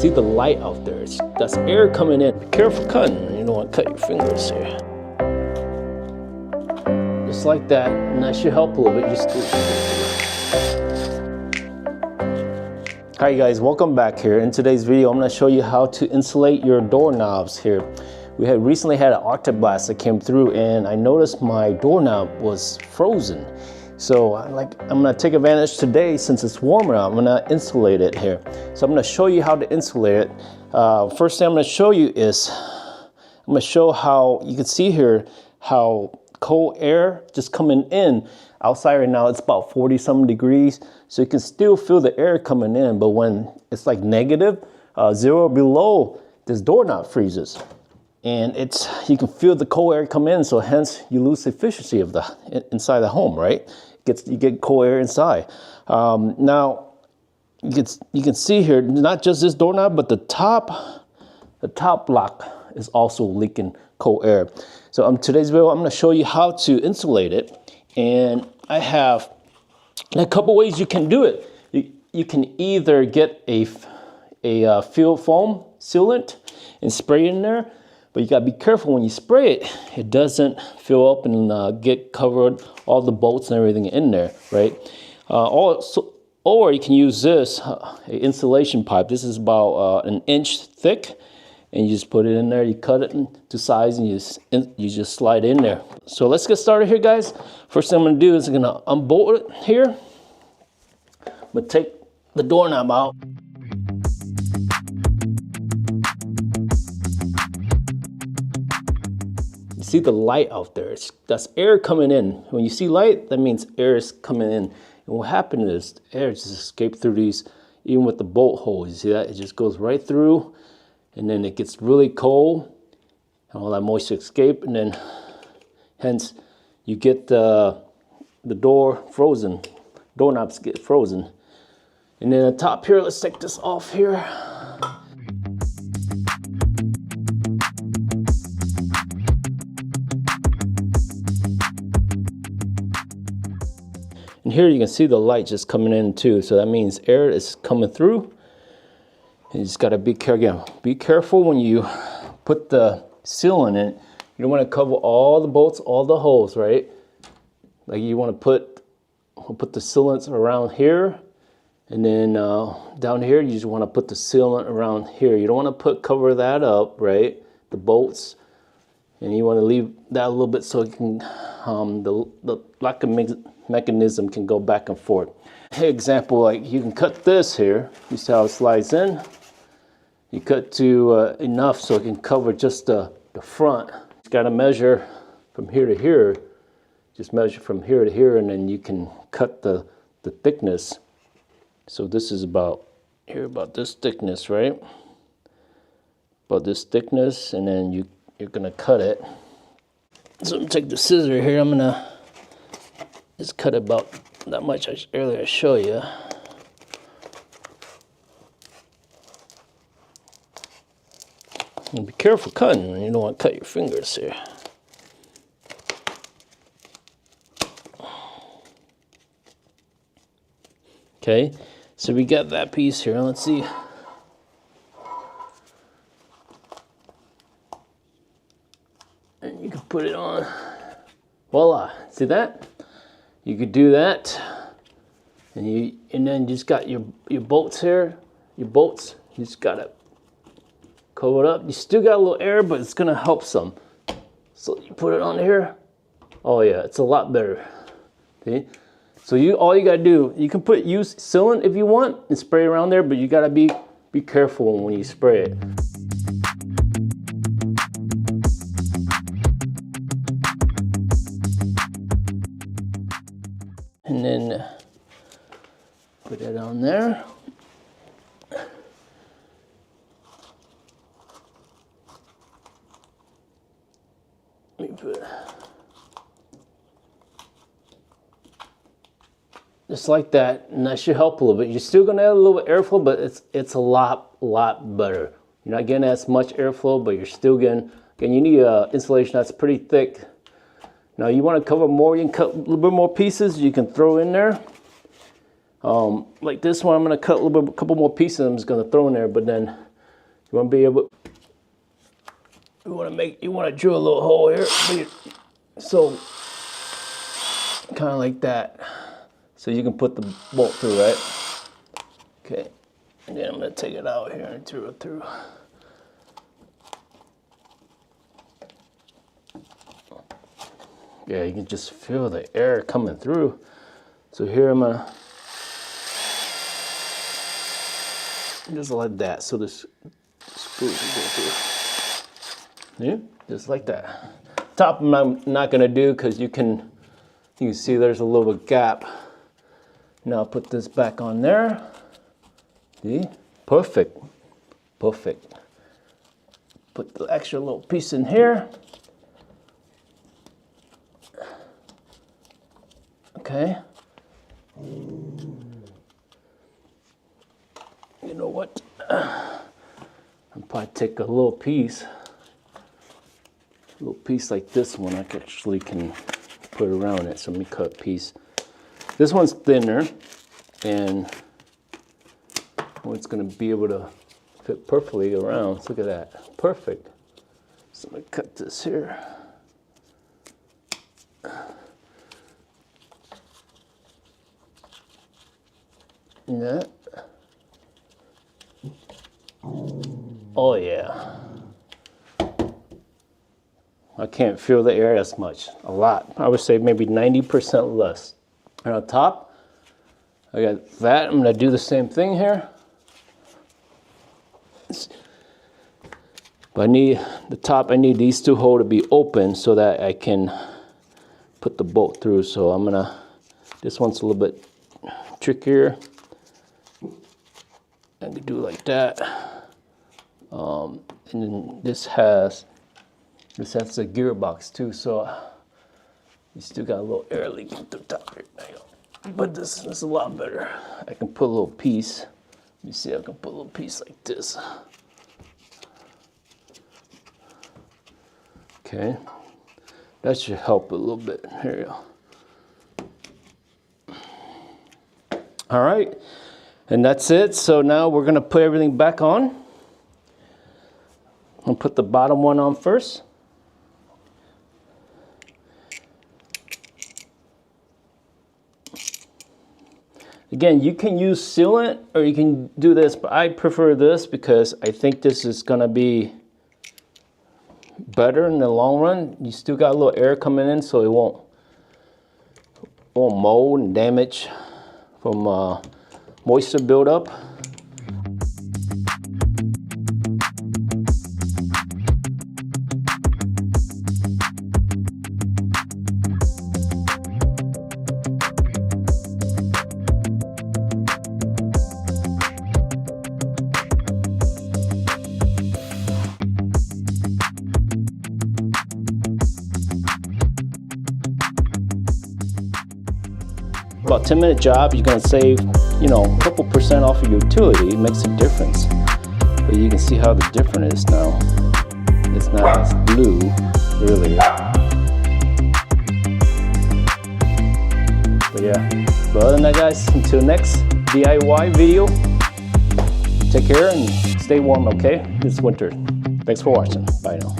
See the light out there. That's air coming in. Be careful cutting. You don't want to cut your fingers here. Just like that, and that should help a little bit. Just Hi guys, welcome back here. In today's video, I'm going to show you how to insulate your doorknobs here. We had recently had an Arctic blast that came through, and I noticed my doorknob was frozen. So I'm gonna take advantage today, since it's warmer out, I'm gonna insulate it here. So I'm gonna show you how to insulate it. First thing I'm gonna show you is, I'm gonna show how, you can see here, how cold air just coming in. Outside right now, it's about 40 something degrees. So you can still feel the air coming in, but when it's like negative, 0 below, this doorknob freezes. And you can feel the cold air come in, so hence you lose the efficiency of the inside the home, right? You get cold air inside. Now you can see here, not just this doorknob, but the top block is also leaking cold air. So in today's video, I'm going to show you how to insulate it, and I have a couple ways you can do it. You can either get a field foam sealant and spray it in there. But you gotta be careful when you spray it, it doesn't fill up and get covered, all the bolts and everything in there, right? Or you can use this a insulation pipe. This is about an inch thick, and you just put it in there. You cut it to size, and you just slide in there. So let's get started here, guys. First thing I'm gonna do is I'm gonna unbolt it here. I'm gonna take the doorknob out. See the light out there. That's air coming in. When you see light, that means air is coming in. And what happened is air just escaped through these, even with the bolt hole. You see that? It just goes right through, and then it gets really cold, and all that moisture escape, and then hence you get the door frozen. Doorknobs get frozen. And then the top here, let's take this off here. And here you can see the light just coming in too. So that means air is coming through. And you just gotta be careful. Again, be careful when you put the sealant in. You don't wanna cover all the bolts, all the holes, right? Like you wanna put the sealants around here. And then down here, you just wanna put the sealant around here. You don't wanna cover that up, right? The bolts. And you wanna leave that a little bit so it can, the lock mechanism can go back and forth. Hey, example, like you can cut this here. You see how it slides in? You cut to enough so it can cover just the front. You gotta measure from here to here. Just measure from here to here, and then you can cut the thickness. So this is about this thickness, right? About this thickness, and then you're gonna cut it. So I'm gonna take the scissor here. I'm gonna just cut about that much earlier I show you. And be careful cutting. You don't want to cut your fingers here. Okay, so we got that piece here. Let's see. And you can put it on. Voila! See that? You could do that, and then you just got your bolts here. Your bolts, you just gotta cover it up. You still got a little air, but it's gonna help some. So you put it on here. Oh yeah, it's a lot better. See? So all you gotta do, you can use sealant if you want and spray around there, but you gotta be careful when you spray it. And then put that on there. Let me put just like that, and that should help a little bit. You're still gonna add a little bit of airflow, but it's a lot better. You're not getting as much airflow, but you're still getting. Again, you need insulation that's pretty thick. Now you want to cover more, you can cut a little bit more pieces you can throw in there. Like this one, I'm going to cut a couple more pieces I'm just going to throw in there, but then You want to be able, you want to drill a little hole here, so kind of like that, so you can put the bolt through, right? Okay, and then I'm going to take it out here and drill it through. Yeah, you can just feel the air coming through. So here I'm gonna just like that, so this screw can go through. Yeah, just like that. Top I'm not gonna do because you can see there's a little gap. Now I'll put this back on there. See, perfect, perfect. Put the extra little piece in here. Okay. You know what? I'll probably take a little piece like this one. I actually can put around it. So let me cut a piece. This one's thinner, and it's going to be able to fit perfectly around. Look at that. Perfect. So I'm going to cut this here. Yeah. Oh yeah. I can't feel the air as much. A lot. I would say maybe 90% less. And on top, I got that. I'm gonna do the same thing here. But I need the top. I need these two holes to be open so that I can put the bolt through. So I'm gonna. This one's a little bit trickier. I can do like that, and then this has a gearbox too, so you still got a little air leaking through the top here. There you go. But this is a lot better. I can put a little piece. Let me see. I can put a little piece like this. Okay, that should help a little bit. Here you go. All right. And that's it. So now we're going to put everything back on. I'll put the bottom one on first. Again, you can use sealant or you can do this, but I prefer this because I think this is going to be better in the long run. You still got a little air coming in, so it won't mold and damage from moisture buildup. About 10-minute job, you're gonna save, a couple percent off of your utility. It makes a difference. But you can see how the difference is now. It's not as blue earlier. But yeah. But other than that, guys, until next DIY video, take care and stay warm, okay? This winter. Thanks for watching. Bye now.